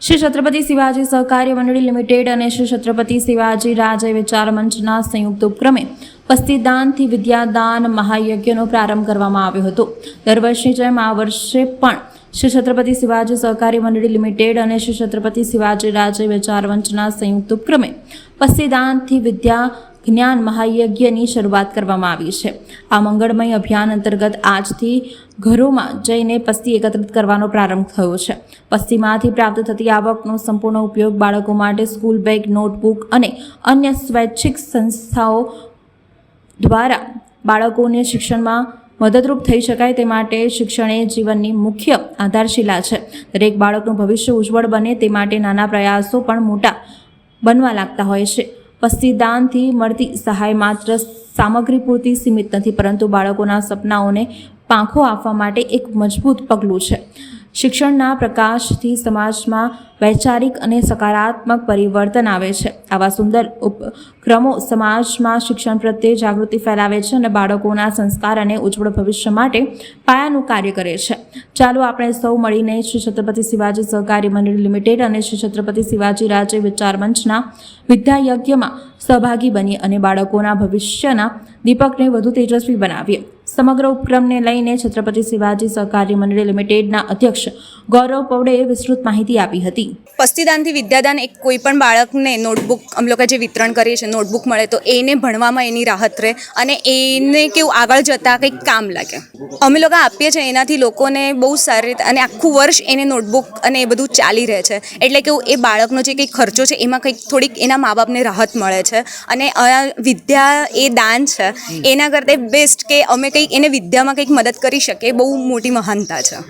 श्री छत्रपति शिवाजी सहकारी मंडળી लिमिटेड અને શ્રી છત્રપતિ શિવાજી રાજ્ય વિચાર મંચના સંયુક્ત ઉપક્રમે પસ્તીદાનથી વિદ્યાદાન મહાયજ્ઞનો પ્રારંભ કરવામાં આવ્યો હતો। દર વર્ષની જેમ આ વર્ષે પણ શ્રી છત્રપતિ શિવાજી સહકારી મંડળી લિમિટેડ અને શ્રી છત્રપતિ શિવાજી રાજ્ય વિચાર મંચના સંયુક્ત ઉપક્રમે પસ્તીદાનથી વિદ્યા જ્ઞાન મહાયજ્ઞની શરૂઆત કરવામાં આવી છે। આ મંગળમય અભિયાન અંતર્ગત આજથી ઘરોમાં જઈને પસ્તી એકત્રિત કરવાનો પ્રારંભ થયો છે। પસ્તીમાંથી પ્રાપ્ત થતી આવકનો સંપૂર્ણ ઉપયોગ બાળકો માટે સ્કૂલ બેગ, નોટબુક અને અન્ય સ્વૈચ્છિક સંસ્થાઓ દ્વારા બાળકોને શિક્ષણમાં મદદરૂપ થઈ શકાય તે માટે શિક્ષણ એ જીવનની મુખ્ય આધારશિલા છે। દરેક બાળકનું ભવિષ્ય ઉજ્જવળ બને તે માટે નાના પ્રયાસો પણ મોટા બનવા લાગતા હોય છે। પસ્તીદાનથી મળતી સહાય માત્ર સામગ્રી પૂરતી સીમિત નથી, પરંતુ બાળકોના સપનાઓને પાંખો આપવા માટે એક મજબૂત પગલું છે। શિક્ષણના પ્રકાશથી સમાજમાં વૈચારિક અને સકારાત્મક પરિવર્તન આવે છે। આવા સુંદર ઉપક્રમો સમાજમાં શિક્ષણ પ્રત્યે જાગૃતિ ફેલાવે છે અને બાળકોના સંસ્કાર અને ઉજ્જવળ ભવિષ્ય માટે પાયાનું કાર્ય કરે છે। ચાલો આપણે સૌ મળીને શ્રી છત્રપતિ શિવાજી સહકારી મંડળી લિમિટેડ અને શ્રી છત્રપતિ શિવાજી રાજ્ય વિચાર મંચના વિદ્યાયજ્ઞમાં સહભાગી બની અને બાળકોના ભવિષ્યના દીપકને વધુ તેજસ્વી બનાવીએ। સમગ્ર ઉપક્રમને લઈને છત્રપતિ શિવાજી સહકારી મંડળી લિમિટેડના અધ્યક્ષ ગૌરવ પૌડેએ વિસ્તૃત માહિતી આપી હતી। પસ્તીદાનથી વિદ્યાદાન એક કોઈ પણ બાળકને નોટબુક અમે લોકો જે વિતરણ કરીએ છીએ, નોટબુક મળે તો એને ભણવામાં એની રાહત રહે અને એને કેવું આગળ જતાં કંઈક કામ લાગે। અમે લોકો આપીએ છીએ એનાથી લોકોને બહુ સારી રીતે અને આખું વર્ષ એને નોટબુક અને એ બધું ચાલી રહે છે, એટલે કેવું એ બાળકનો જે કંઈક ખર્ચો છે એમાં કંઈક થોડીક એના મા બાપને રાહત મળે છે અને વિદ્યા એ દાન છે, એના કરતાં બેસ્ટ કે અમે કંઈક એને વિદ્યામાં કંઈક મદદ કરી શકીએ, બહુ મોટી મહાનતા છે।